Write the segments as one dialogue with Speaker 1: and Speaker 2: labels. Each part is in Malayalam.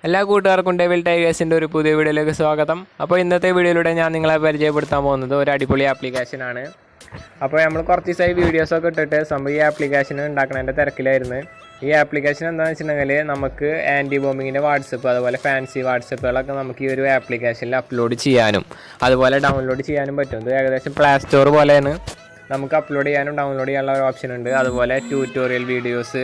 Speaker 1: എല്ലാ കൂട്ടുകാർക്കും ഡെവിൽ ടൈഗേഴ്സിൻ്റെ ഒരു പുതിയ വീഡിയോയിലേക്ക് സ്വാഗതം. അപ്പോൾ ഇന്നത്തെ വീഡിയോയിലൂടെ ഞാൻ നിങ്ങളെ പരിചയപ്പെടുത്താൻ പോകുന്നത് ഒരു അടിപൊളി ആപ്ലിക്കേഷനാണ്. അപ്പോൾ നമ്മൾ കുറച്ച് ദിവസമായി വീഡിയോസൊക്കെ ഇട്ടിട്ട് സംഭവം ഈ ആപ്ലിക്കേഷൻ ഉണ്ടാക്കുന്നതിൻ്റെ തിരക്കിലായിരുന്നു. ഈ ആപ്ലിക്കേഷൻ എന്താണെന്ന് വെച്ചിട്ടുണ്ടെങ്കിൽ നമുക്ക് ആൻറ്റി ബോംബിങ്ങിൻ്റെ വാട്സപ്പ് അതുപോലെ ഫാൻസി വാട്സപ്പുകളൊക്കെ നമുക്ക് ഈ ഒരു ആപ്ലിക്കേഷനിൽ അപ്ലോഡ് ചെയ്യാനും അതുപോലെ ഡൗൺലോഡ് ചെയ്യാനും പറ്റും. ഇത് ഏകദേശം പ്ലേ സ്റ്റോർ പോലെയാണ്. നമുക്ക് അപ്ലോഡ് ചെയ്യാനും ഡൗൺലോഡ് ചെയ്യാനുള്ള ഒരു ഓപ്ഷൻ ഉണ്ട്. അതുപോലെ ട്യൂട്ടോറിയൽ വീഡിയോസ്,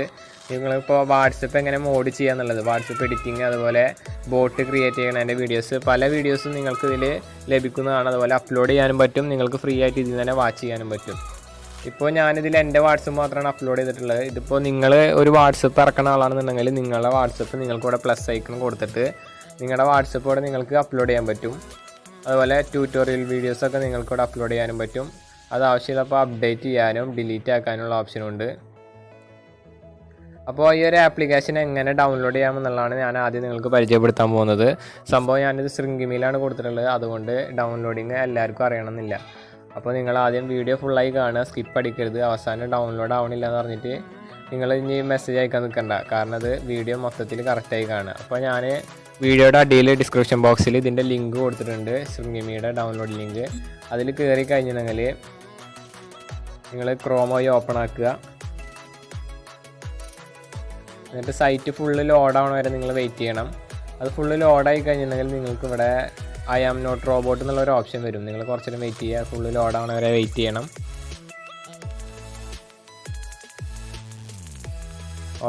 Speaker 1: നിങ്ങളിപ്പോൾ വാട്സപ്പ് എങ്ങനെ മോഡ് ചെയ്യാന്നുള്ളത്, വാട്സപ്പ് എഡിറ്റിങ്, അതുപോലെ ബോട്ട് ക്രിയേറ്റ് ചെയ്യുന്നതിൻ്റെ വീഡിയോസ്, പല വീഡിയോസും നിങ്ങൾക്ക് ഇതിൽ ലഭിക്കുന്നതാണ്. അതുപോലെ അപ്ലോഡ് ചെയ്യാനും പറ്റും, നിങ്ങൾക്ക് ഫ്രീ ആയിട്ട് ഇതിൽ തന്നെ വാച്ച് ചെയ്യാനും പറ്റും. ഇപ്പോൾ ഞാനിതിൽ എൻ്റെ വാട്സപ്പ് മാത്രമാണ് അപ്ലോഡ് ചെയ്തിട്ടുള്ളത്. ഇതിപ്പോൾ നിങ്ങൾ ഒരു വാട്സപ്പ് ഇറക്കുന്ന ആളാണെന്നുണ്ടെങ്കിൽ നിങ്ങളുടെ വാട്സപ്പ് നിങ്ങൾക്കിവിടെ പ്ലസ് ഐക്കൺ കൊടുത്തിട്ട് നിങ്ങളുടെ വാട്സപ്പോടെ നിങ്ങൾക്ക് അപ്ലോഡ് ചെയ്യാൻ പറ്റും. അതുപോലെ ട്യൂട്ടോറിയൽ വീഡിയോസൊക്കെ നിങ്ങൾക്കിവിടെ അപ്ലോഡ് ചെയ്യാനും പറ്റും. അത് ആവശ്യമുള്ളപ്പോൾ അപ്ഡേറ്റ് ചെയ്യാനും ഡിലീറ്റ് ആക്കാനുള്ള ഓപ്ഷനുണ്ട്. അപ്പോൾ ഈ ഒരു ആപ്ലിക്കേഷൻ എങ്ങനെ ഡൗൺലോഡ് ചെയ്യാമെന്നുള്ളതാണ് ഞാൻ ആദ്യം നിങ്ങൾക്ക് പരിചയപ്പെടുത്താൻ പോകുന്നത്. സംഭവം ഞാനിത് ശൃംഗിമിയിലാണ് കൊടുത്തിട്ടുള്ളത്, അതുകൊണ്ട് ഡൗൺലോഡിങ് എല്ലാവർക്കും അറിയണമെന്നില്ല. അപ്പോൾ നിങ്ങൾ ആദ്യം വീഡിയോ ഫുള്ളായി കാണുക, സ്കിപ്പ് അടിക്കരുത്. അവസാനം ഡൗൺലോഡ് ആവണില്ല എന്ന് പറഞ്ഞിട്ട് നിങ്ങൾ ഇനി മെസ്സേജ് അയക്കാൻ നിൽക്കണ്ട, കാരണം അത് വീഡിയോ മൊത്തത്തിൽ കറക്റ്റായി കാണുക. അപ്പോൾ ഞാൻ വീഡിയോയുടെ അടിയിൽ ഡിസ്ക്രിപ്ഷൻ ബോക്സിൽ ഇതിൻ്റെ ലിങ്ക് കൊടുത്തിട്ടുണ്ട്, ശൃംഗിമിയുടെ ഡൗൺലോഡ് ലിങ്ക്. അതിൽ കയറി കഴിഞ്ഞിട്ടുണ്ടെങ്കിൽ നിങ്ങൾ ക്രോം വഴി ഓപ്പൺ ആക്കുക. എന്നിട്ട് സൈറ്റ് ഫുള്ള് ലോഡാവണ വരെ നിങ്ങൾ വെയിറ്റ് ചെയ്യണം. അത് ഫുള്ള് ലോഡായി കഴിഞ്ഞിട്ടുണ്ടെങ്കിൽ നിങ്ങൾക്ക് ഇവിടെ ഐ ആം നോട്ട് റോബോട്ട് എന്നുള്ളൊരു ഓപ്ഷൻ വരും. നിങ്ങൾ കുറച്ചേരം വെയിറ്റ് ചെയ്യുക, ഫുള്ള് ലോഡാവണ വരെ വെയിറ്റ് ചെയ്യണം.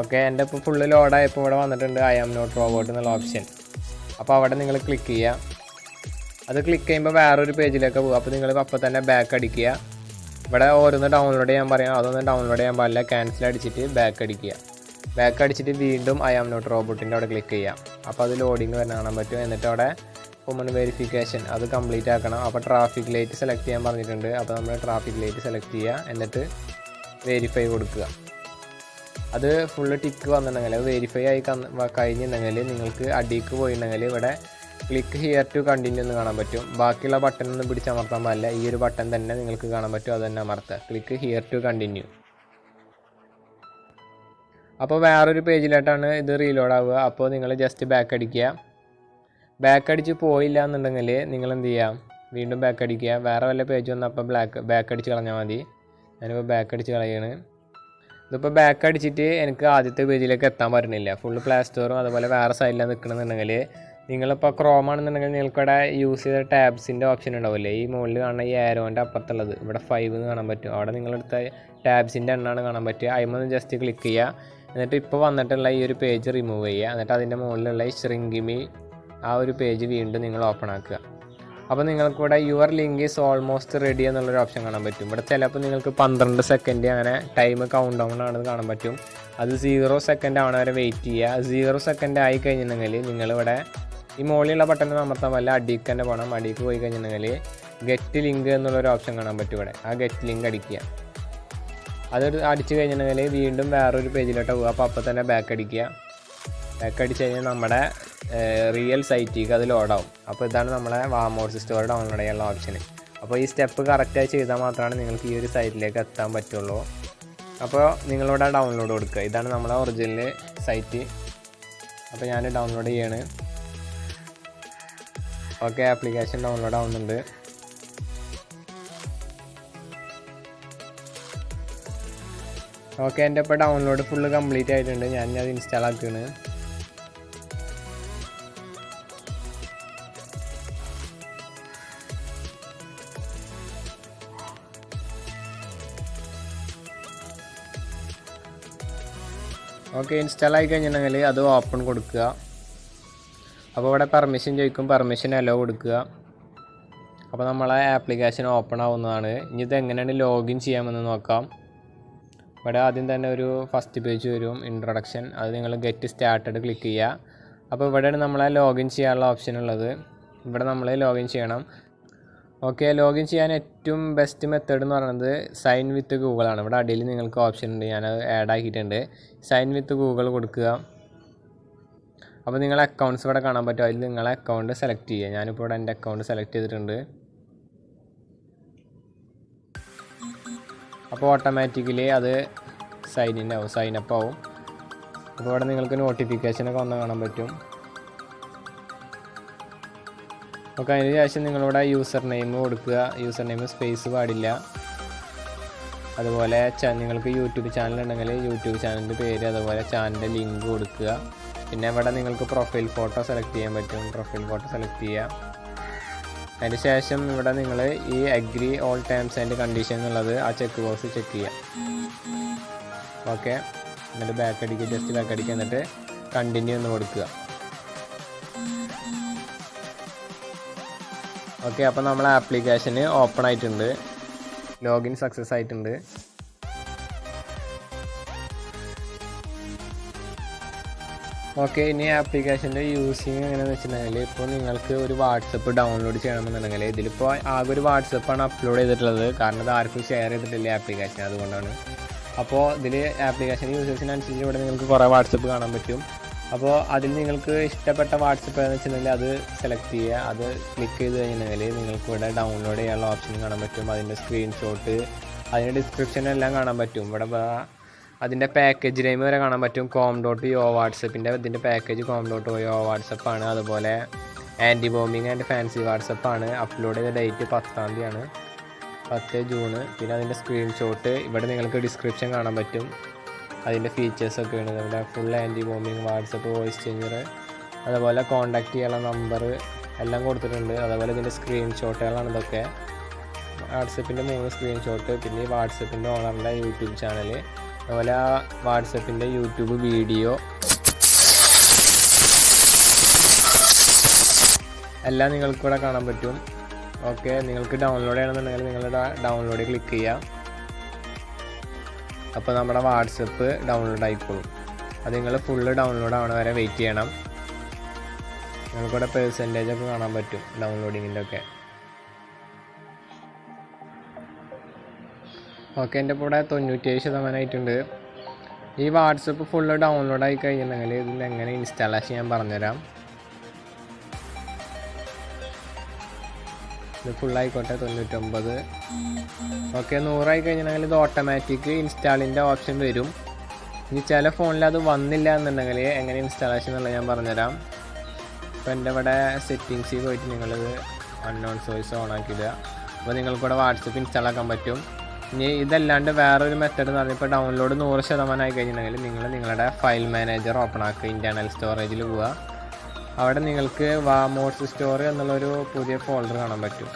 Speaker 1: ഓക്കെ, എൻ്റെ ഇപ്പോൾ ഫുള്ള് ലോഡായപ്പോൾ ഇവിടെ വന്നിട്ടുണ്ട് ഐ ആം നോട്ട് റോബോട്ട് എന്നുള്ള ഓപ്ഷൻ. അപ്പോൾ അവിടെ നിങ്ങൾ ക്ലിക്ക് ചെയ്യുക. അത് ക്ലിക്ക് ചെയ്യുമ്പോൾ വേറൊരു പേജിലേക്ക് പോകും. അപ്പോൾ നിങ്ങൾ അപ്പോൾ തന്നെ ബാക്ക് അടിക്കുക. ഇവിടെ ഓരോന്ന് ഡൗൺലോഡ് ചെയ്യാൻ പറയാം, അതൊന്നും ഡൗൺലോഡ് ചെയ്യാൻ പാടില്ല. ക്യാൻസൽ അടിച്ചിട്ട് ബാക്ക് അടിക്കുക. ബാക്ക് അടിച്ചിട്ട് വീണ്ടും ഐ ആം നോട്ട് റോബോട്ടിൻ്റെ അവിടെ ക്ലിക്ക് ചെയ്യാം. അപ്പോൾ അത് ലോഡിങ് വരാൻ കാണാൻ പറ്റും. എന്നിട്ട് അവിടെ കോമൺ വെരിഫിക്കേഷൻ അത് കംപ്ലീറ്റ് ആക്കണം. അപ്പോൾ ട്രാഫിക് ലൈറ്റ് സെലക്ട് ചെയ്യാൻ പറഞ്ഞിട്ടുണ്ട്. അപ്പോൾ നമ്മൾ ട്രാഫിക് ലൈറ്റ് സെലക്ട് ചെയ്യുക, എന്നിട്ട് വെരിഫൈ കൊടുക്കുക. അത് ഫുള്ള് ടിക്ക് വന്നിട്ടുണ്ടെങ്കിൽ, അത് വെരിഫൈ ആയി കഴിഞ്ഞിട്ടുണ്ടെങ്കിൽ നിങ്ങൾക്ക് അടിക്ക് പോയിട്ടുണ്ടെങ്കിൽ ഇവിടെ ക്ലിക്ക് ഹിയർ ടു കണ്ടിന്യൂ എന്ന് കാണാൻ പറ്റും. ബാക്കിയുള്ള ബട്ടൺ ഒന്നും പിടിച്ചമർത്താൻ പാടില്ല, ഈ ഒരു ബട്ടൺ തന്നെ നിങ്ങൾക്ക് കാണാൻ പറ്റും, അത് തന്നെ അമർത്തുക. Click here to continue. അപ്പോൾ വേറൊരു പേജിലായിട്ടാണ് ഇത് റീലോഡ് ആവുക. അപ്പോൾ നിങ്ങൾ ജസ്റ്റ് ബാക്ക് അടിക്കുക. ബാക്ക് അടിച്ച് പോയില്ല എന്നുണ്ടെങ്കിൽ നിങ്ങൾ എന്ത് ചെയ്യുക, വീണ്ടും ബാക്ക് അടിക്കുക. വേറെ വല്ല പേജ് വന്നപ്പോൾ ബാക്ക് അടിച്ച് കളഞ്ഞാൽ മതി. ഞാനിപ്പോൾ ബാക്ക് അടിച്ച് കളയാണ്. ഇതിപ്പോൾ ബാക്ക് അടിച്ചിട്ട് എനിക്ക് ആദ്യത്തെ പേജിലേക്ക് എത്താൻ പറ്റുന്നില്ല. ഫുള്ള് പ്ലേ സ്റ്റോറും അതുപോലെ വേറെ സൈഡിലാണ് നിൽക്കണമെന്നുണ്ടെങ്കിൽ, നിങ്ങളിപ്പോൾ ക്രോം ആണെന്നുണ്ടെങ്കിൽ നിങ്ങൾക്കിവിടെ യൂസ് ചെയ്ത ടാബ്സിൻ്റെ ഓപ്ഷൻ ഉണ്ടാവില്ലേ, ഈ മുകളിൽ കാണുന്ന ഈ ആരോൻ്റെ അപ്പുറത്തുള്ളത് ഇവിടെ 5 എന്ന് കാണാൻ പറ്റും. അവിടെ നിങ്ങളെടുത്ത ടാബ്സിൻ്റെ എണ്ണമാണ് കാണാൻ പറ്റുക. അതിമൊന്ന് ജസ്റ്റ് ക്ലിക്ക് ചെയ്യുക. എന്നിട്ട് ഇപ്പോൾ വന്നിട്ടുള്ള ഈ ഒരു പേജ് റിമൂവ് ചെയ്യുക. എന്നിട്ട് അതിൻ്റെ മുകളിലുള്ള ഈ ശൃംഗിമി ആ ഒരു പേജ് വീണ്ടും നിങ്ങൾ ഓപ്പൺ ആക്കുക. അപ്പോൾ നിങ്ങൾക്കിവിടെ your link is almost ready എന്നുള്ളൊരു ഓപ്ഷൻ കാണാൻ പറ്റും. ഇവിടെ ചിലപ്പോൾ നിങ്ങൾക്ക് 12 സെക്കൻഡ് അങ്ങനെ ടൈം കൗണ്ട് ഡൗൺ ആണെന്ന് കാണാൻ പറ്റും. അത് 0 സെക്കൻഡ് ആവണ വരെ വെയിറ്റ് ചെയ്യുക. 0 സെക്കൻഡ് ആയി കഴിഞ്ഞിട്ടുണ്ടെങ്കിൽ നിങ്ങളിവിടെ ഈ മുകളിലുള്ള ബട്ടൺ അമർത്താൻ വല്ല അടിക്ക് തന്നെ പോകണം. അടിക്ക് പോയി കഴിഞ്ഞിട്ടുണ്ടെങ്കിൽ ഗെറ്റ് ലിങ്ക് എന്നുള്ളൊരു ഓപ്ഷൻ കാണാൻ പറ്റും. ഇവിടെ ആ ഗെറ്റ് ലിങ്ക് അടിക്കുക. അത് അടിച്ച് കഴിഞ്ഞിട്ടുണ്ടെങ്കിൽ വീണ്ടും വേറൊരു പേജിലോട്ട് പോകുക. അപ്പോൾ തന്നെ ബാക്ക് അടിക്കുക. ബാക്ക് അടിച്ച് കഴിഞ്ഞാൽ നമ്മുടെ റിയൽ സൈറ്റിലേക്ക് അത് ലോഡാവും. അപ്പോൾ ഇതാണ് നമ്മളെ വാമോർസ് സ്റ്റോർ ഡൗൺലോഡ് ചെയ്യാനുള്ള ഓപ്ഷൻ. അപ്പോൾ ഈ സ്റ്റെപ്പ് കറക്റ്റായി ചെയ്താൽ മാത്രമാണ് നിങ്ങൾക്ക് ഈ ഒരു സൈറ്റിലേക്ക് എത്താൻ പറ്റുള്ളൂ. അപ്പോൾ നിങ്ങളിവിടെ ഡൗൺലോഡ് കൊടുക്കുക. ഇതാണ് നമ്മളെ ഒറിജിനൽ സൈറ്റ്. അപ്പോൾ ഞാൻ ഡൗൺലോഡ് ചെയ്യാണ്. ഓക്കെ, ആപ്ലിക്കേഷൻ ഡൗൺലോഡ് ആവുന്നുണ്ട്. ഓക്കെ, എൻ്റെ ഇപ്പോൾ ഡൗൺലോഡ് ഫുള്ള് കംപ്ലീറ്റ് ആയിട്ടുണ്ട്. ഞാൻ അത് ഇൻസ്റ്റാൾ ആക്കുകയാണ്. ഓക്കെ, ഇൻസ്റ്റാൾ ആയി കഴിഞ്ഞിട്ടുണ്ടെങ്കിൽ അത് ഓപ്പൺ കൊടുക്കുക. അപ്പോൾ ഇവിടെ പെർമിഷൻ ചോദിക്കും, പെർമിഷൻ അലോ കൊടുക്കുക. അപ്പോൾ നമ്മളെ ആപ്ലിക്കേഷൻ ഓപ്പൺ ആവുന്നതാണ്. ഇനി ഇത് എങ്ങനെയാണ് ലോഗിൻ ചെയ്യാമെന്ന് നോക്കാം. ഇവിടെ ആദ്യം തന്നെ ഒരു ഫസ്റ്റ് പേജ് വരും, ഇൻട്രൊഡക്ഷൻ. അത് നിങ്ങൾ ഗെറ്റ് സ്റ്റാർട്ടഡ് ക്ലിക്ക് ചെയ്യുക. അപ്പോൾ ഇവിടെയാണ് നമ്മളെ ലോഗിൻ ചെയ്യാനുള്ള ഓപ്ഷൻ ഉള്ളത്. ഇവിടെ നമ്മൾ ലോഗിൻ ചെയ്യണം. ഓക്കെ, ലോഗിൻ ചെയ്യാൻ ഏറ്റവും ബെസ്റ്റ് മെത്തേഡ് എന്ന് പറയുന്നത് സൈൻ വിത്ത് ഗൂഗിളാണ്. ഇവിടെ അടിയിൽ നിങ്ങൾക്ക് ഓപ്ഷൻ ഉണ്ട്, ഞാനത് ആഡ് ആക്കിയിട്ടുണ്ട്. സൈൻ വിത്ത് ഗൂഗിൾ കൊടുക്കുക. അപ്പോൾ നിങ്ങളെ അക്കൗണ്ട്സ് ഇവിടെ കാണാൻ പറ്റും. അതിൽ നിങ്ങളെ അക്കൗണ്ട് സെലക്ട് ചെയ്യുക. ഞാനിപ്പോൾ ഇവിടെ എൻ്റെ അക്കൗണ്ട് സെലക്ട് ചെയ്തിട്ടുണ്ട്. അപ്പോൾ ഓട്ടോമാറ്റിക്കലി അത് സൈൻ അപ്പ് ആവും. അപ്പോൾ ഇവിടെ നിങ്ങൾക്ക് നോട്ടിഫിക്കേഷനൊക്കെ വന്ന് കാണാൻ പറ്റും. ഓക്കെ, അതിന് ശേഷം നിങ്ങളിവിടെ യൂസർ നെയിം കൊടുക്കുക. യൂസർ നെയിം സ്പേസ് പാടില്ല. അതുപോലെ നിങ്ങൾക്ക് യൂട്യൂബ് ചാനൽ ഉണ്ടെങ്കിൽ യൂട്യൂബ് ചാനലിൻ്റെ പേര്, അതുപോലെ ചാനലിൻ്റെ ലിങ്ക് കൊടുക്കുക. പിന്നെ ഇവിടെ നിങ്ങൾക്ക് പ്രൊഫൈൽ ഫോട്ടോ സെലക്ട് ചെയ്യാൻ പറ്റും. പ്രൊഫൈൽ ഫോട്ടോ സെലക്ട് ചെയ്യുക. അതിന് ശേഷം ഇവിടെ നിങ്ങൾ ഈ agree all terms and condition എന്നുള്ളത് ആ ചെക്ക് ബോക്സ് ചെക്ക് ചെയ്യുക. ഓക്കെ, എന്നിട്ട് ബാക്ക് അടിക്കുക, ജസ്റ്റ് ബാക്ക് അടിക്കുക, എന്നിട്ട് കണ്ടിന്യൂ എന്ന് കൊടുക്കുക. ഓക്കെ, അപ്പോൾ നമ്മളെ ആപ്ലിക്കേഷന് ഓപ്പൺ ആയിട്ടുണ്ട്, ലോഗിൻ സക്സസ് ആയിട്ടുണ്ട്. ഓക്കെ, ഇനി ആപ്ലിക്കേഷൻ്റെ യൂസിങ് എങ്ങനെയാണെന്ന് വെച്ചിട്ടുണ്ടെങ്കിൽ, ഇപ്പോൾ നിങ്ങൾക്ക് ഒരു വാട്സപ്പ് ഡൗൺലോഡ് ചെയ്യണമെന്നുണ്ടെങ്കിൽ ഇതിലിപ്പോൾ ആകെ ഒരു വാട്സപ്പാണ് അപ്ലോഡ് ചെയ്തിട്ടുള്ളത്. കാരണം ഇത് ആർക്കും ഷെയർ ചെയ്തിട്ടില്ല ആപ്ലിക്കേഷൻ, അതുകൊണ്ടാണ്. അപ്പോൾ ഇതിൽ ആപ്ലിക്കേഷൻ യൂസേഴ്സിനനുസരിച്ച് ഇവിടെ നിങ്ങൾക്ക് കുറേ വാട്സപ്പ് കാണാൻ പറ്റും. അപ്പോൾ അതിൽ നിങ്ങൾക്ക് ഇഷ്ടപ്പെട്ട വാട്സപ്പ് എന്ന് വെച്ചിട്ടുണ്ടെങ്കിൽ അത് സെലക്ട് ചെയ്യുക. അത് ക്ലിക്ക് ചെയ്ത് കഴിഞ്ഞിട്ടുണ്ടെങ്കിൽ നിങ്ങൾക്ക് ഇവിടെ ഡൗൺലോഡ് ചെയ്യാനുള്ള ഓപ്ഷൻ കാണാൻ പറ്റും. അതിൻ്റെ സ്ക്രീൻഷോട്ട്, അതിൻ്റെ ഡിസ്ക്രിപ്ഷനെല്ലാം കാണാൻ പറ്റും. ഇവിടെ അതിൻ്റെ പാക്കേജ് നെയിം വരെ കാണാൻ പറ്റും. com.io വാട്സപ്പിൻ്റെ ഇതിൻ്റെ പാക്കേജ് com.io വാട്സപ്പാണ്. അതുപോലെ ആൻറ്റി ബോംബിങ് ആൻഡ് ഫാൻസി വാട്സപ്പാണ്. അപ്ലോഡ് ചെയ്ത ഡേറ്റ് 10-ാം തീയതിയാണ്, 10 ജൂൺ. പിന്നെ അതിൻ്റെ സ്ക്രീൻഷോട്ട് ഇവിടെ നിങ്ങൾക്ക് ഡിസ്ക്രിപ്ഷൻ കാണാൻ പറ്റും. അതിൻ്റെ ഫീച്ചേഴ്സൊക്കെ ഉണ്ട്. നമ്മുടെ full anti bombing, WhatsApp voice changer, അതുപോലെ കോൺടാക്റ്റ് ചെയ്യാനുള്ള നമ്പർ എല്ലാം കൊടുത്തിട്ടുണ്ട്. അതുപോലെ ഇതിൻ്റെ സ്ക്രീൻഷോട്ടുകളാണ് ഇതൊക്കെ. വാട്സപ്പിൻ്റെ 3 സ്ക്രീൻഷോട്ട്, പിന്നെ ഈ വാട്സപ്പിൻ്റെ ഓണറിൻ്റെ യൂട്യൂബ് ചാനൽ, അതുപോലെ വാട്സപ്പിൻ്റെ യൂട്യൂബ് വീഡിയോ എല്ലാം നിങ്ങൾക്കിവിടെ കാണാൻ പറ്റും. ഓക്കെ, നിങ്ങൾക്ക് ഡൗൺലോഡ് ചെയ്യണമെന്നുണ്ടെങ്കിൽ നിങ്ങളുടെ ഡൗൺലോഡ് ക്ലിക്ക് ചെയ്യാം. അപ്പോൾ നമ്മുടെ വാട്സപ്പ് ഡൗൺലോഡ് ആയിക്കോളും. അത് നിങ്ങൾ ഫുള്ള് ഡൗൺലോഡ് ആവണ വരെ വെയിറ്റ് ചെയ്യണം. നിങ്ങൾക്കിവിടെ പെർസെൻറ്റേജൊക്കെ കാണാൻ പറ്റും ഡൗൺലോഡിങ്ങിൻ്റെ ഒക്കെ. ഓക്കെ, എൻ്റെ ഇപ്പോൾ ഇവിടെ 97% ആയിട്ടുണ്ട്. ഈ വാട്സപ്പ് ഫുള്ള് ഡൗൺലോഡ് ആയി കഴിഞ്ഞിട്ടുണ്ടെങ്കിൽ ഇതിൽ എങ്ങനെ ഇൻസ്റ്റാളേഷൻ ഞാൻ പറഞ്ഞുതരാം. ഇത് ഫുള്ളായിക്കോട്ടെ, 99. ഓക്കെ, 100 ആയി കഴിഞ്ഞിട്ടുണ്ടെങ്കിൽ ഇത് ഓട്ടോമാറ്റിക് ഇൻസ്റ്റാളിൻ്റെ ഓപ്ഷൻ വരും. ഇനി ചില ഫോണിൽ അത് വന്നില്ല എന്നുണ്ടെങ്കിൽ എങ്ങനെ ഇൻസ്റ്റാളേഷൻ എന്നുള്ളത് ഞാൻ പറഞ്ഞുതരാം. ഇപ്പോൾ എൻ്റെ ഇവിടെ സെറ്റിങ്സിൽ പോയിട്ട് നിങ്ങളിത് അൺനോൺ സോഴ്സ് ഓൺ ആക്കിയിടുക. അപ്പോൾ നിങ്ങൾക്കിവിടെ വാട്സപ്പ് ഇൻസ്റ്റാൾ ആക്കാൻ പറ്റും. ഇനി ഇതല്ലാണ്ട് വേറൊരു മെത്തേഡ് എന്ന് പറഞ്ഞാൽ ഇപ്പോൾ ഡൗൺലോഡ് 100% ആയി കഴിഞ്ഞിട്ടുണ്ടെങ്കിൽ നിങ്ങൾ നിങ്ങളുടെ ഫയൽ മാനേജർ ഓപ്പൺ ആക്കുക, ഇൻറ്റേർണൽ സ്റ്റോറേജിൽ പോവുക. അവിടെ നിങ്ങൾക്ക് വാമോഡ്സ് സ്റ്റോർ എന്നുള്ളൊരു പുതിയ ഫോൾഡർ കാണാൻ പറ്റും.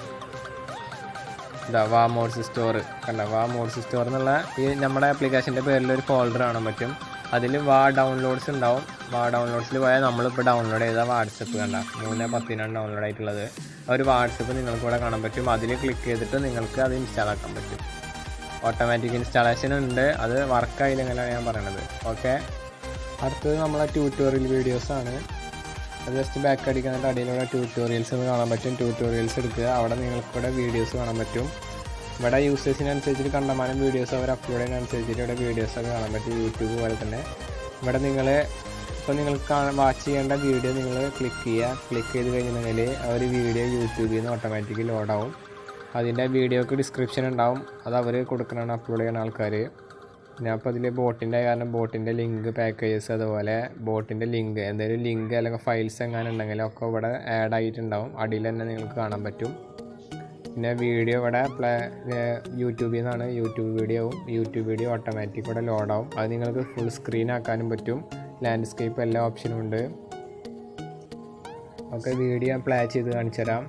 Speaker 1: ഇതാ വാമോഡ്സ് സ്റ്റോർ കണ്ട, വാമോഡ്സ് സ്റ്റോർ എന്നുള്ള ഈ നമ്മുടെ ആപ്ലിക്കേഷൻ്റെ പേരിലൊരു ഫോൾഡർ കാണാൻ പറ്റും. അതിൽ ഡൗൺലോഡ്സ് ഉണ്ടാവും. ഡൗൺലോഡ്സിൽ പോയാൽ നമ്മളിപ്പോൾ ഡൗൺലോഡ് ചെയ്ത വാട്സപ്പ് കണ്ട 3/10 ഡൗൺലോഡ് ആയിട്ടുള്ളത്. ഒരു വാട്സപ്പ് നിങ്ങൾക്കിവിടെ കാണാൻ പറ്റും. അതിൽ ക്ലിക്ക് ചെയ്തിട്ട് നിങ്ങൾക്ക് അത് ഇൻസ്റ്റാൾ ആക്കാൻ പറ്റും. ഓട്ടോമാറ്റിക് ഇൻസ്റ്റാളേഷൻ ഉണ്ട്, അത് വർക്കായില്ലെങ്കിലാണ് ഞാൻ പറയണത്. ഓക്കെ, അടുത്തത് നമ്മളെ ട്യൂട്ടോറിയൽ വീഡിയോസാണ്. അത് ജസ്റ്റ് ബാക്ക് അടിക്കാനായിട്ട് അടിയിലൂടെ ട്യൂട്ടോറിയൽസ് എന്ന് കാണാൻ പറ്റും. ട്യൂട്ടോറിയൽസ് എടുക്കുക. അവിടെ നിങ്ങൾക്കിവിടെ വീഡിയോസ് കാണാൻ പറ്റും. ഇവിടെ യൂസേഴ്സിനനുസരിച്ചിട്ട് കണ്ടമാനം വീഡിയോസ് അവർ അപ്ലോഡ് ചെയ്യുന്നതനുസരിച്ചിട്ട് ഇവിടെ വീഡിയോസൊക്കെ കാണാൻ പറ്റും. യൂട്യൂബ് പോലെ തന്നെ ഇവിടെ ഇപ്പോൾ നിങ്ങൾക്ക് വാച്ച് ചെയ്യേണ്ട വീഡിയോ നിങ്ങൾ ക്ലിക്ക് ചെയ്യുക. ക്ലിക്ക് ചെയ്ത് കഴിഞ്ഞിട്ടുണ്ടെങ്കിൽ ആ ഒരു വീഡിയോ യൂട്യൂബിൽ നിന്ന് ഓട്ടോമാറ്റിക്കലി ലോഡാവും. അതിൻ്റെ വീഡിയോക്ക് ഡിസ്ക്രിപ്ഷൻ ഉണ്ടാവും. അത് അവർ കൊടുക്കണതാണ് അപ്ലോഡ് ചെയ്യുന്ന ആൾക്കാർ. ഞാൻ അപ്പോൾ അതിൽ ബോട്ടിൻ്റെ കാരണം ബോട്ടിൻ്റെ ലിങ്ക്, പാക്കേജസ്, അതുപോലെ ബോട്ടിൻ്റെ ലിങ്ക്, എന്തെങ്കിലും ലിങ്ക് അല്ലെങ്കിൽ ഫയൽസ് എങ്ങാനും ഉണ്ടെങ്കിൽ ഒക്കെ ഇവിടെ ആഡ് ആയിട്ടുണ്ടാവും. അടിയിൽ തന്നെ നിങ്ങൾക്ക് കാണാൻ പറ്റും. പിന്നെ വീഡിയോ ഇവിടെ യൂട്യൂബിൽ നിന്നാണ്, യൂട്യൂബ് വീഡിയോ ഓട്ടോമാറ്റിക് ഇവിടെ ലോഡാവും. അത് നിങ്ങൾക്ക് ഫുൾ സ്ക്രീൻ ആക്കാനും പറ്റും. ലാൻഡ്സ്കേപ്പ് എല്ലാ ഓപ്ഷനും ഉണ്ട്. ഓക്കെ, വീഡിയോ ഞാൻ പ്ലേ ചെയ്ത് കാണിച്ചു തരാം.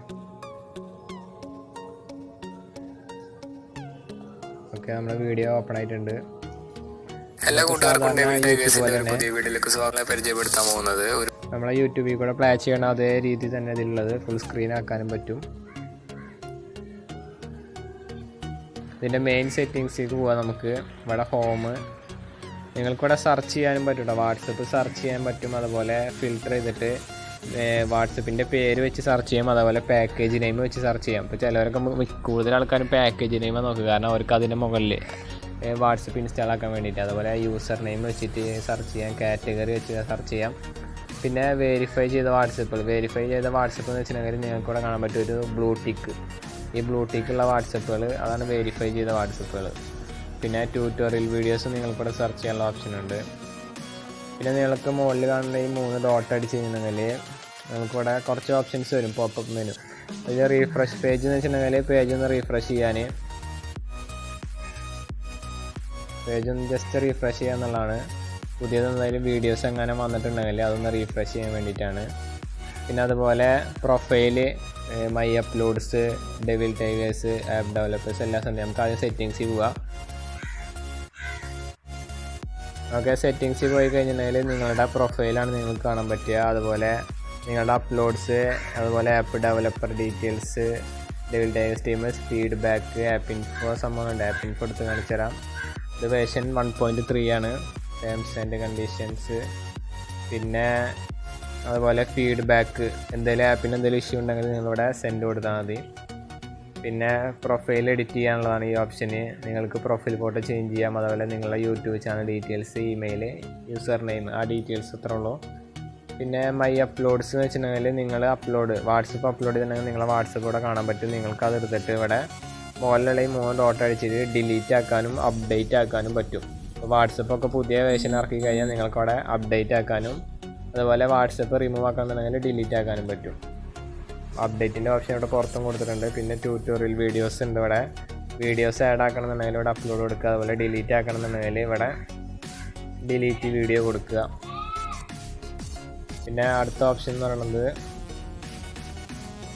Speaker 1: ഓക്കെ, നമ്മുടെ വീഡിയോ ഓപ്പൺ ആയിട്ടുണ്ട്.
Speaker 2: എല്ലാ കൂട്ടുകാർക്കും പുതിയ വീഡിയോയിലേക്ക് സ്വാഗതം. പരിചയപ്പെടുത്താൻ പോകുന്നത്
Speaker 1: നമ്മളെ യൂട്യൂബിൽ കൂടെ പ്ലേ ചെയ്യണം അതേ രീതി തന്നെ ഇതിലുള്ളത്. ഫുൾ സ്ക്രീൻ ആക്കാനും പറ്റും. ഇതിൻ്റെ മെയിൻ സെറ്റിങ്സിലേക്ക് പോകാം. നമുക്ക് ഇവിടെ ഹോം, നിങ്ങൾക്കിവിടെ സെർച്ച് ചെയ്യാനും പറ്റും. വാട്സപ്പ് സെർച്ച് ചെയ്യാൻ പറ്റും. അതുപോലെ ഫിൽറ്റർ ചെയ്തിട്ട് വാട്സപ്പിൻ്റെ പേര് വെച്ച് സെർച്ച് ചെയ്യാം. അതുപോലെ പാക്കേജ് നെയിം വെച്ച് സെർച്ച് ചെയ്യാം. ഇപ്പോൾ ചിലവരൊക്കെ കൂടുതൽ ആൾക്കാരും പാക്കേജ് നെയിം നോക്കുക, കാരണം അവർക്ക് അതിൻ്റെ മുകളിൽ വാട്സപ്പ് ഇൻസ്റ്റാൾ ആക്കാൻ വേണ്ടിയിട്ട്. അതുപോലെ യൂസർ നെയിം വെച്ചിട്ട് സെർച്ച് ചെയ്യാം, കാറ്റഗറി വെച്ച് സെർച്ച് ചെയ്യാം. പിന്നെ വെരിഫൈ ചെയ്ത വാട്സപ്പുകൾ എന്ന് വെച്ചിട്ടുണ്ടെങ്കിൽ നിങ്ങൾക്കിവിടെ കാണാൻ പറ്റും ഒരു ബ്ലൂ ടിക്ക്. ഈ ബ്ലൂ ടിക്കുള്ള വാട്സപ്പുകൾ അതാണ് വെരിഫൈ ചെയ്ത വാട്സപ്പുകൾ. പിന്നെ ട്യൂട്ടോറിയൽ വീഡിയോസ് നിങ്ങൾക്കിവിടെ സെർച്ച് ചെയ്യാനുള്ള ഓപ്ഷനുണ്ട്. പിന്നെ നിങ്ങൾക്ക് മുകളിൽ കാണുന്ന ഈ 3 ഡോട്ട് അടിച്ച് കഴിഞ്ഞിട്ടുണ്ടെങ്കിൽ നമുക്കിവിടെ കുറച്ച് ഓപ്ഷൻസ് വരും. പോപ്പപ്പ് മെനു, അതിൽ റീഫ്രഷ് പേജ് എന്ന് വെച്ചിട്ടുണ്ടെങ്കിൽ പേജ് ഒന്ന് റീഫ്രഷ് ചെയ്യാൻ, പേജ് ഒന്ന് ജസ്റ്റ് റീഫ്രഷ് ചെയ്യുക എന്നുള്ളതാണ്. പുതിയതെന്തായാലും വീഡിയോസ് എങ്ങനെ വന്നിട്ടുണ്ടെങ്കിൽ അതൊന്ന് റീഫ്രഷ് ചെയ്യാൻ വേണ്ടിയിട്ടാണ്. പിന്നെ അതുപോലെ profile, my uploads, devil tigers, app developers എല്ലാം ഉണ്ട്. നമുക്ക് ആദ്യം സെറ്റിങ്സിൽ പോവുക. ഓക്കെ, സെറ്റിങ്സിൽ പോയി കഴിഞ്ഞിട്ടുണ്ടെങ്കിൽ നിങ്ങളുടെ പ്രൊഫൈലാണ് നിങ്ങൾക്ക് കാണാൻ പറ്റുക. അതുപോലെ നിങ്ങളുടെ അപ്ലോഡ്സ്, അതുപോലെ app developer details, devil tigers ടീമേഴ്സ്, ഫീഡ്ബാക്ക്, ആപ്പ് ഇൻഫോ സംഭവമുണ്ട്. ആപ്പ് ഇൻഫോ എടുത്ത് കാണിച്ചു തരാം. ഇത് വേർഷൻ 1.3 ആണ്. ടേംസ് ആൻഡ് കണ്ടീഷൻസ്, പിന്നെ അതുപോലെ ഫീഡ്ബാക്ക്, എന്തെങ്കിലും ആപ്പിന് എന്തെങ്കിലും ഇഷ്യൂ ഉണ്ടെങ്കിൽ നിങ്ങളിവിടെ സെൻഡ് കൊടുത്താൽ മതി. പിന്നെ പ്രൊഫൈൽ എഡിറ്റ് ചെയ്യാനുള്ളതാണ് ഈ ഓപ്ഷന്. നിങ്ങൾക്ക് പ്രൊഫൈൽ ഫോട്ടോ ചേഞ്ച് ചെയ്യാം. അതുപോലെ നിങ്ങളുടെ YouTube channel details, email, user name, ആ ഡീറ്റെയിൽസ് അത്രേ ഉള്ളൂ. പിന്നെ മൈ അപ്ലോഡ്സ് എന്ന് വെച്ചിട്ടുണ്ടെങ്കിൽ നിങ്ങൾ വാട്സപ്പ് അപ്ലോഡ് ചെയ്തിട്ടുണ്ടെങ്കിൽ നിങ്ങളെ വാട്സപ്പ് ഇവിടെ കാണാൻ പറ്റും. നിങ്ങൾക്ക് അത് എടുത്തിട്ട് ഇവിടെ മുകളിലുള്ള ഈ 3 ഡോട്ട് അടിച്ചിട്ട് ഡിലീറ്റ് ആക്കാനും അപ്ഡേറ്റ് ആക്കാനും പറ്റും. അപ്പോൾ വാട്സപ്പൊക്കെ പുതിയ വേർഷൻ ഇറക്കി കഴിഞ്ഞാൽ നിങ്ങൾക്ക് അവിടെ അപ്ഡേറ്റ് ആക്കാനും, അതുപോലെ വാട്സപ്പ് റിമൂവ് ആക്കാന്നുണ്ടെങ്കിൽ ഡിലീറ്റ് ആക്കാനും പറ്റും. അപ്ഡേറ്റിൻ്റെ ഓപ്ഷൻ ഇവിടെ പുറത്തും കൊടുത്തിട്ടുണ്ട്. പിന്നെ ട്യൂട്ടോറിയൽ വീഡിയോസ് ഉണ്ട്. ഇവിടെ വീഡിയോസ് ആഡ് ആക്കണമെന്നുണ്ടെങ്കിൽ ഇവിടെ അപ്ലോഡ് കൊടുക്കുക. അതുപോലെ ഡിലീറ്റ് ആക്കണമെന്നുണ്ടെങ്കിൽ ഇവിടെ ഡിലീറ്റ് വീഡിയോ കൊടുക്കുക. പിന്നെ അടുത്ത ഓപ്ഷൻ എന്ന് പറയുന്നത്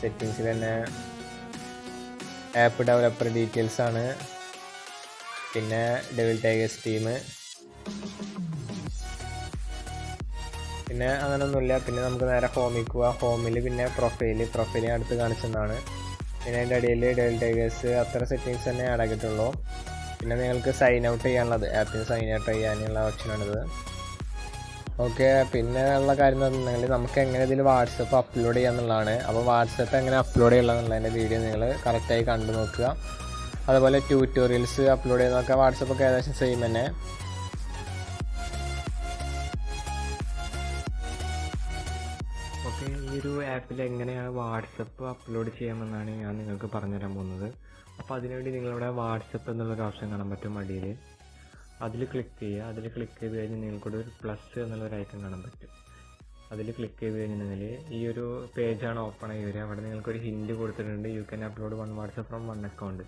Speaker 1: സെറ്റിങ്സിൽ തന്നെ ആപ്പ് ഡെവലപ്പർ ഡീറ്റെയിൽസ് ആണ്. പിന്നെ ഡെവിൽ ടൈഗേഴ്സ് ടീം, പിന്നെ അങ്ങനെയൊന്നുമില്ല. പിന്നെ നമുക്ക് നേരെ ഹോമിൽ പോവുക. ഹോമിൽ പിന്നെ പ്രൊഫൈൽ അടുത്ത് കാണിച്ചതാണ്. പിന്നെ അതിൻ്റെ ഇടയിൽ ഡെവിൽ ടൈഗേഴ്സ് അത്ര സെറ്റിങ്സ് തന്നെ ആഡ് ആക്കിയിട്ടുള്ളൂ. പിന്നെ നിങ്ങൾക്ക് സൈൻ ഔട്ട് ചെയ്യാനുള്ളത്, ആപ്പിന് സൈൻ ഔട്ട് ചെയ്യാനുള്ള ഓപ്ഷനാണിത്. ഓക്കെ, പിന്നെ ഉള്ള കാര്യം എന്ന് പറഞ്ഞിട്ടുണ്ടെങ്കിൽ നമുക്ക് എങ്ങനെ ഇതിൽ വാട്സപ്പ് അപ്ലോഡ് ചെയ്യാന്നുള്ളതാണ്. അപ്പോൾ വാട്സപ്പ് എങ്ങനെ അപ്ലോഡ് ചെയ്യാന്നുള്ളതിൻ്റെ വീഡിയോ നിങ്ങൾ കറക്റ്റായി കണ്ടു നോക്കുക. അതുപോലെ ട്യൂട്ടോറിയൽസ് അപ്ലോഡ് ചെയ്യുന്നതൊക്കെ വാട്സപ്പൊക്കെ ഏകദേശം സെയിം തന്നെ. ഓക്കെ, ഈ ഒരു ആപ്പിൽ എങ്ങനെയാണ് വാട്സപ്പ് അപ്ലോഡ് ചെയ്യാമെന്നാണ് ഞാൻ നിങ്ങൾക്ക് പറഞ്ഞുതരാൻ പോകുന്നത്. അപ്പോൾ അതിനുവേണ്ടി നിങ്ങളിവിടെ വാട്സപ്പ് എന്നുള്ളൊരു ഓപ്ഷൻ കാണാൻ പറ്റും അടിയിൽ. അതിൽ ക്ലിക്ക് ചെയ്യുക. അതിൽ ക്ലിക്ക് ചെയ്ത് കഴിഞ്ഞാൽ നിങ്ങൾക്കൊരു പ്ലസ് എന്നുള്ളൊരു ഐക്കൺ കാണാൻ പറ്റും. അതിൽ ക്ലിക്ക് ചെയ്ത് കഴിഞ്ഞിട്ടുണ്ടെങ്കിൽ ഈ ഒരു പേജാണ് ഓപ്പൺ ആയി വരിക. അവിടെ നിങ്ങൾക്കൊരു ഹിൻഡ് കൊടുത്തിട്ടുണ്ട്. You can upload 1 WhatsApp from 1 account.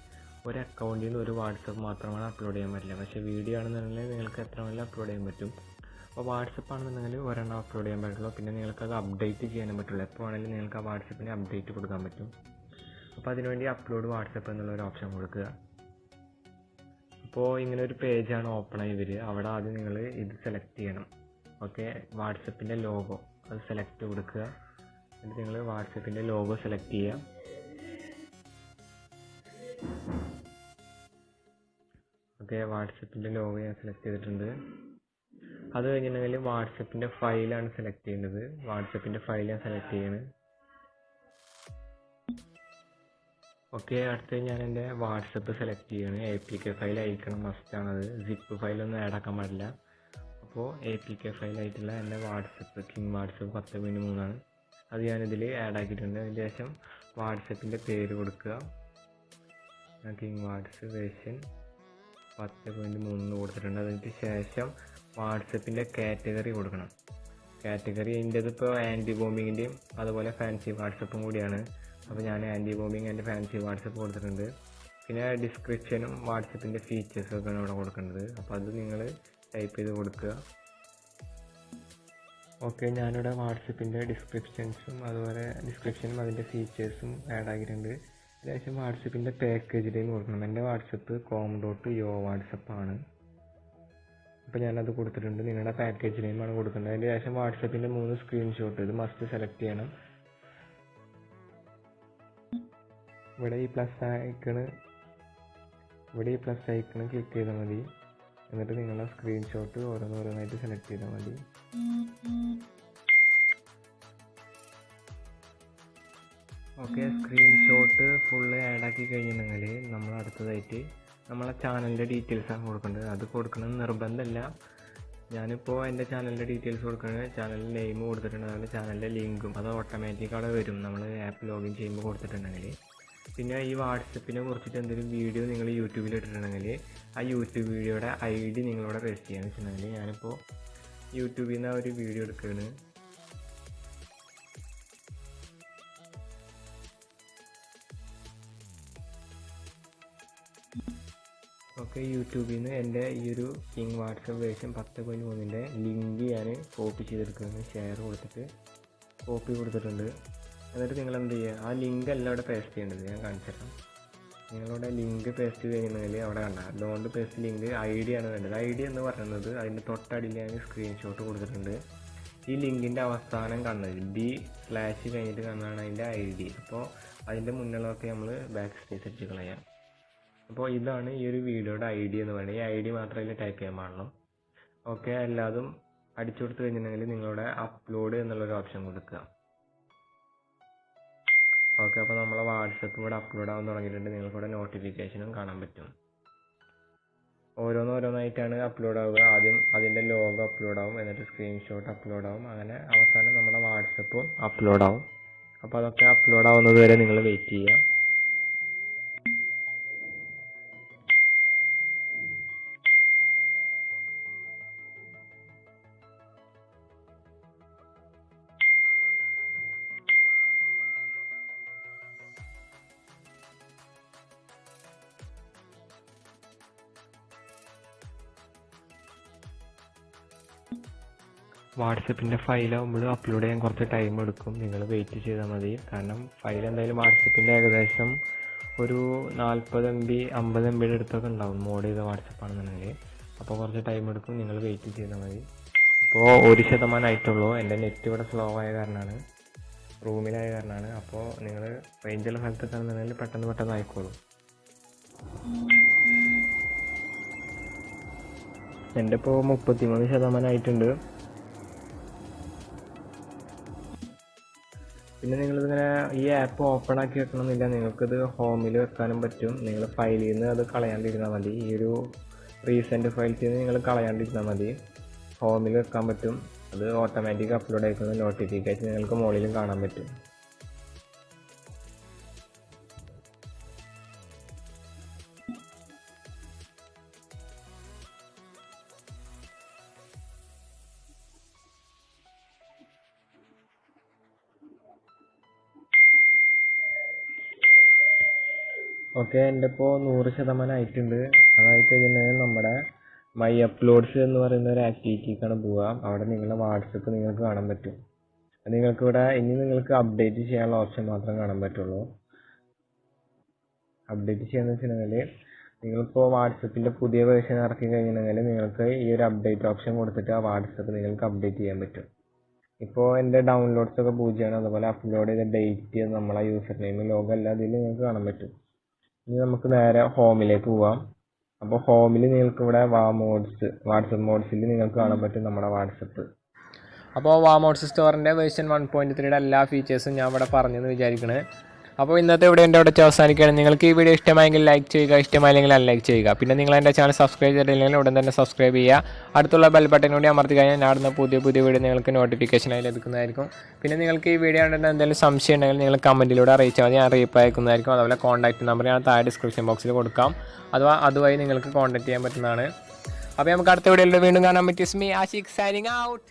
Speaker 1: ഒരു അക്കൗണ്ടിൽ നിന്ന് ഒരു വാട്സപ്പ് മാത്രമാണ് അപ്ലോഡ് ചെയ്യാൻ പറ്റില്ല. പക്ഷേ വീഡിയോ ആണെന്നുണ്ടെങ്കിൽ നിങ്ങൾക്ക് എത്ര വേണമെങ്കിലും അപ്ലോഡ് ചെയ്യാൻ പറ്റും. അപ്പോൾ വാട്സപ്പ് ആണെന്നുണ്ടെങ്കിൽ ഒരെണ്ണം അപ്ലോഡ് ചെയ്യാൻ പറ്റുള്ളൂ. പിന്നെ നിങ്ങൾക്കത് അപ്ഡേറ്റ് ചെയ്യാനും പറ്റുള്ളൂ. എപ്പോൾ വേണമെങ്കിലും നിങ്ങൾക്ക് ആ വാട്സപ്പിന് അപ്ഡേറ്റ് കൊടുക്കാൻ പറ്റും. അപ്പോൾ അതിനുവേണ്ടി അപ്ലോഡ് വാട്സപ്പ് എന്നുള്ളൊരു ഓപ്ഷൻ കൊടുക്കുക. അപ്പോൾ ഇങ്ങനെ ഒരു പേജാണ് ഓപ്പൺ ആയി വരിക. അവിടെ ആദ്യം നിങ്ങൾ ഇത് സെലക്ട് ചെയ്യണം. ഓക്കെ, വാട്സപ്പിൻ്റെ ലോഗോ അത് സെലക്ട് കൊടുക്കുക. എന്നിട്ട് നിങ്ങൾ വാട്സപ്പിൻ്റെ ലോഗോ സെലക്ട് ചെയ്യുക. ഓക്കെ, വാട്സപ്പിൻ്റെ ലോഗോ ഞാൻ സെലക്ട് ചെയ്തിട്ടുണ്ട്. അത് കഴിഞ്ഞിട്ടുണ്ടെങ്കിൽ വാട്സപ്പിൻ്റെ ഫയലാണ് സെലക്ട് ചെയ്യേണ്ടത്. വാട്സപ്പിൻ്റെ ഫയൽ ഞാൻ സെലക്ട് ചെയ്യണം. ഓക്കെ, അടുത്ത് ഞാൻ എൻ്റെ വാട്സപ്പ് സെലക്ട് ചെയ്യണം. APK ഫയൽ അയക്കണം, മസ്റ്റാണത്. സിപ്പ് ഫയലൊന്നും ആഡ് ആക്കാൻ പാടില്ല. അപ്പോൾ APK ഫയലായിട്ടുള്ള എൻ്റെ വാട്സപ്പ് കിങ് വാട്സപ്പ് 10.3 ആണ്. അത് ഞാനിതിൽ ആഡ് ആക്കിയിട്ടുണ്ട്. അതിന് ശേഷം വാട്സപ്പിൻ്റെ പേര് കൊടുക്കുക. ഞാൻ കിങ് വാട്സപ്പ് വേർഷൻ 10.3 കൊടുത്തിട്ടുണ്ട്. അതിന് ശേഷം വാട്സപ്പിൻ്റെ കാറ്റഗറി കൊടുക്കണം. കാറ്റഗറി എൻ്റേത് ഇപ്പോൾ ആൻറ്റി ബോംബിങ്ങിൻ്റെയും അതുപോലെ ഫാൻസി വാട്സപ്പും കൂടിയാണ്. അപ്പോൾ ഞാൻ anti bombing and fancy WhatsApp കൊടുത്തിട്ടുണ്ട്. പിന്നെ ഡിസ്ക്രിപ്ഷനും വാട്സപ്പിൻ്റെ ഫീച്ചേഴ്സും ഒക്കെയാണ് ഇവിടെ കൊടുക്കേണ്ടത്. അപ്പോൾ അത് നിങ്ങൾ ടൈപ്പ് ചെയ്ത് കൊടുക്കുക. ഓക്കെ, ഞാനിവിടെ വാട്സപ്പിൻ്റെ ഡിസ്ക്രിപ്ഷനും അതിൻ്റെ ഫീച്ചേഴ്സും ആഡ് ആക്കിയിട്ടുണ്ട്. അതിനുശേഷം വാട്സപ്പിൻ്റെ പാക്കേജ് നെയിം കൊടുക്കണം. എൻ്റെ വാട്സപ്പ് com.yo വാട്സപ്പാണ്. അപ്പോൾ ഞാനത് കൊടുത്തിട്ടുണ്ട്. നിങ്ങളുടെ പാക്കേജ് നെയിമാണ് കൊടുക്കേണ്ടത്. അതിന് ശേഷം വാട്സപ്പിൻ്റെ 3 സ്ക്രീൻഷോട്ട് ഇത് മസ്റ്റ് സെലക്ട് ചെയ്യണം. ഇവിടെ ഈ പ്ലസ് ഐക്കണ് ക്ലിക്ക് ചെയ്താൽ മതി. എന്നിട്ട് നിങ്ങളുടെ സ്ക്രീൻഷോട്ട് ഓരോന്നായിട്ട് സെലക്ട് ചെയ്താൽ മതി. ഓക്കെ, സ്ക്രീൻഷോട്ട് ഫുള്ള് ആഡ് ആക്കി കഴിഞ്ഞിട്ടുണ്ടെങ്കിൽ നമ്മൾ അടുത്തതായിട്ട് നമ്മളെ ചാനലിൻ്റെ ഡീറ്റെയിൽസാണ് കൊടുക്കേണ്ടത്. അത് കൊടുക്കണമെന്ന് നിർബന്ധമില്ല. ഞാനിപ്പോൾ എൻ്റെ ചാനലിൻ്റെ ഡീറ്റെയിൽസ് കൊടുക്കുന്നത് ചാനൽ നെയിം കൊടുത്തിട്ടുണ്ട്. അതുപോലെ ചാനലിൻ്റെ ലിങ്കും അത് ഓട്ടോമാറ്റിക് അവിടെ വരും നമ്മൾ ആപ്പ് ലോഗിൻ ചെയ്യുമ്പോൾ കൊടുത്തിട്ടുണ്ടെങ്കിൽ. പിന്നെ ഈ വാട്സപ്പിനെ കുറിച്ചിട്ട് എന്തെങ്കിലും വീഡിയോ നിങ്ങൾ യൂട്യൂബിൽ ഇട്ടിട്ടുണ്ടെങ്കിൽ ആ യൂട്യൂബ് വീഡിയോയുടെ ID നിങ്ങളിവിടെ രജിസ്റ്റർ ചെയ്യാന്ന് വെച്ചിട്ടുണ്ടെങ്കിൽ ഞാനിപ്പോൾ യൂട്യൂബിൽ നിന്ന് ഒരു വീഡിയോ എടുക്കുകയാണ്. ഓക്കെ, യൂട്യൂബിൽ നിന്ന് എൻ്റെ ഈ ഒരു കിങ് വാട്സപ്പ് വേർഷൻ 10.3 ലിങ്ക് ഞാൻ കോപ്പി ചെയ്തെടുക്കുന്നത്, ഷെയർ കൊടുത്തിട്ട് കോപ്പി കൊടുത്തിട്ടുണ്ട്. എന്നിട്ട് നിങ്ങൾ എന്ത് ചെയ്യുക, ആ ലിങ്ക് എല്ലാം അവിടെ പേസ്റ്റ് ചെയ്യേണ്ടത് ഞാൻ കാണിച്ചുതരാം. നിങ്ങളുടെ ലിങ്ക് പേസ്റ്റ് ചെയ്യുന്നതിൽ അവിടെ കണ്ട ഡോണ്ട് പേസ്റ്റ് ലിങ്ക് ID ആണ് വേണ്ടത്. ID എന്ന് പറയുന്നത് അതിൻ്റെ തൊട്ടടിയിൽ ഞാൻ സ്ക്രീൻഷോട്ട് കൊടുത്തിട്ടുണ്ട്. ഈ ലിങ്കിൻ്റെ അവസാനം കാണുന്നത് D/ കഴിഞ്ഞിട്ട് കാണുന്നതാണ് അതിൻ്റെ ID. അപ്പോൾ അതിൻ്റെ മുന്നിലൊക്കെ നമ്മൾ ബാക്ക് സ്പേസ് അടിച്ച് കളയാം. അപ്പോൾ ഇതാണ് ഈ ഒരു വീഡിയോയുടെ ID എന്ന് പറയുന്നത്. ഈ ID മാത്രമേ ടൈപ്പ് ചെയ്യാൻ പാടുള്ളൂ. ഓക്കെ, എല്ലാതും അടിച്ചു കൊടുത്ത് കഴിഞ്ഞിട്ടുണ്ടെങ്കിൽ നിങ്ങളുടെ അപ്ലോഡ് എന്നുള്ളൊരു ഓപ്ഷൻ കൊടുക്കുക. ഓക്കെ, അപ്പോൾ നമ്മളെ വാട്സപ്പ് ഇവിടെ അപ്ലോഡ് ആവാൻ തുടങ്ങിയിട്ടുണ്ട്. നിങ്ങൾക്കിവിടെ നോട്ടിഫിക്കേഷനും കാണാൻ പറ്റും. ഓരോന്നായിട്ടാണ് അപ്ലോഡ് ആവുക. ആദ്യം അതിൻ്റെ ലോഗോ അപ്ലോഡ് ആവും, എന്നിട്ട് സ്ക്രീൻഷോട്ട് അപ്ലോഡ് ആവും, അങ്ങനെ അവസാനം നമ്മുടെ വാട്സപ്പും അപ്ലോഡ് ആവും. അപ്പോൾ അതൊക്കെ അപ്ലോഡ് ആവുന്നത് വരെ നിങ്ങൾ വെയിറ്റ് ചെയ്യുക. വാട്സപ്പിൻ്റെ ഫയലാകുമ്പോൾ അപ്ലോഡ് ചെയ്യാൻ കുറച്ച് ടൈം എടുക്കും. നിങ്ങൾ വെയിറ്റ് ചെയ്താൽ മതി. കാരണം ഫയൽ എന്തായാലും വാട്സപ്പിൻ്റെ ഏകദേശം ഒരു 40 MB 50 MB അടുത്തൊക്കെ ഉണ്ടാവും മോഡ് ചെയ്ത വാട്സപ്പാണെന്നുണ്ടെങ്കിൽ. അപ്പോൾ കുറച്ച് ടൈം എടുക്കും, നിങ്ങൾ വെയിറ്റ് ചെയ്താൽ മതി. ഇപ്പോൾ 1% ആയിട്ടുള്ളൂ. എൻ്റെ നെറ്റ് ഇവിടെ സ്ലോ ആയ കാരണമാണ്, റൂമിലായ കാരണമാണ്. അപ്പോൾ നിങ്ങൾ റേഞ്ചുള്ള സ്ഥലത്തൊക്കെ ആണെന്നുണ്ടെങ്കിൽ പെട്ടെന്ന് ആയിക്കോളും. എൻ്റെ ഇപ്പോൾ 33% ആയിട്ടുണ്ട്. പിന്നെ നിങ്ങളിതിങ്ങനെ ഈ ആപ്പ് ഓപ്പൺ ആക്കി വെക്കണമെന്നില്ല, നിങ്ങൾക്കിത് ഹോമിൽ വെക്കാനും പറ്റും. നിങ്ങൾ ഫയലിൽ നിന്ന് അത് കളയാണ്ടിരുന്നാൽ മതി. ഈ ഒരു റീസെൻറ്റ് ഫയൽസിൽ നിന്ന് നിങ്ങൾ കളയാണ്ടിരുന്നാൽ മതി. ഹോമിൽ വെക്കാൻ പറ്റും. അത് ഓട്ടോമാറ്റിക് അപ്ലോഡ് ആയിരിക്കുന്ന നോട്ടിഫിക്കേഷൻ നിങ്ങൾക്ക് മുകളിലും കാണാൻ പറ്റും. ഓക്കെ, എൻ്റെ ഇപ്പോൾ 100% ആയിട്ടുണ്ട്. അതായി കഴിഞ്ഞിട്ടുണ്ടെങ്കിൽ നമ്മുടെ മൈ അപ്ലോഡ്സ് എന്ന് പറയുന്ന ഒരു ആക്ടിവിറ്റിക്കാണ് പോവുക. അവിടെ നിങ്ങളുടെ വാട്സപ്പ് നിങ്ങൾക്ക് കാണാൻ പറ്റും. നിങ്ങൾക്കിവിടെ ഇനി നിങ്ങൾക്ക് അപ്ഡേറ്റ് ചെയ്യാനുള്ള ഓപ്ഷൻ മാത്രം കാണാൻ പറ്റുള്ളൂ. അപ്ഡേറ്റ് ചെയ്യാന്ന് വെച്ചിട്ടുണ്ടെങ്കിൽ നിങ്ങളിപ്പോൾ വാട്സപ്പിൻ്റെ പുതിയ വേർഷൻ ഇറക്കി കഴിഞ്ഞിട്ടുണ്ടെങ്കിൽ നിങ്ങൾക്ക് ഈ ഒരു അപ്ഡേറ്റ് ഓപ്ഷൻ കൊടുത്തിട്ട് ആ വാട്സപ്പ് നിങ്ങൾക്ക് അപ്ഡേറ്റ് ചെയ്യാൻ പറ്റും. ഇപ്പോൾ എൻ്റെ ഡൗൺലോഡ്സ് ഒക്കെ 0ആണ്. അതുപോലെ അപ്ലോഡ് ചെയ്ത ഡേറ്റ്, നമ്മളെ യൂസർ നെയിം, ലോഗോ എല്ലാം അതിൽ നിങ്ങൾക്ക് കാണാൻ പറ്റും. ഇനി നമുക്ക് നേരെ ഹോമിലേക്ക് പോവാം. അപ്പോൾ ഹോമിൽ നിങ്ങൾക്ക് ഇവിടെ വാട്സപ്പ് മോഡ്സിൽ നിങ്ങൾക്ക് കാണാൻ പറ്റും നമ്മുടെ വാട്സപ്പ്. അപ്പോൾ വാമോഡ്സ് സ്റ്റോറിൻ്റെ വേർഷൻ 1.3 എല്ലാ ഫീച്ചേഴ്സും ഞാൻ ഇവിടെ പറഞ്ഞെന്ന് വിചാരിക്കുന്നത്. അപ്പോൾ ഇന്നത്തെ ഇവിടെ എൻ്റെ അവിടെ അവസാനിക്കുകയാണ്. നിങ്ങൾക്ക് ഈ വീഡിയോ ഇഷ്ടമായെങ്കിൽ ലൈക്ക് ചെയ്യുക, ഇഷ്ടമായില്ലെങ്കിൽ അൺലൈക്ക് ചെയ്യുക. പിന്നെ നിങ്ങൾ എൻ്റെ ചാനൽ സബ്സ്ക്രൈബ് ചെയ്തിട്ടില്ലെങ്കിൽ ഉടൻ തന്നെ സബ്സ്ക്രൈബ് ചെയ്യുക. അടുത്തുള്ള ബെൽ ബട്ടൺ കൂടി അമർത്തി കഴിഞ്ഞാൽ ഞാൻ അടുത്ത പുതിയ വീഡിയോ നിങ്ങൾക്ക് നോട്ടിഫിക്കേഷനായി ലഭിക്കുന്നതായിരിക്കും. പിന്നെ നിങ്ങൾക്ക് ഈ വീഡിയോ കണ്ടിട്ട് എന്തെങ്കിലും സംശയം ഉണ്ടെങ്കിൽ നിങ്ങൾ കമൻറ്റിലൂടെ അറിയിച്ചാൽ മതി, ഞാൻ റീപ്ലൈ അയക്കുന്നതായിരിക്കും. അതുപോലെ കോൺടാക്ട് നമ്പർ ഞാൻ താഴെ ഡിസ്ക്രിപ്ഷൻ ബോക്സിൽ കൊടുക്കാം. അതുവഴി നിങ്ങൾക്ക് കോൺടാക്ട് ചെയ്യാൻ പറ്റുന്നതാണ്. അപ്പോൾ നമുക്ക് അടുത്ത വീഡിയോയിൽ വീണ്ടും കാണാൻ പറ്റും. Me Ashik signing out.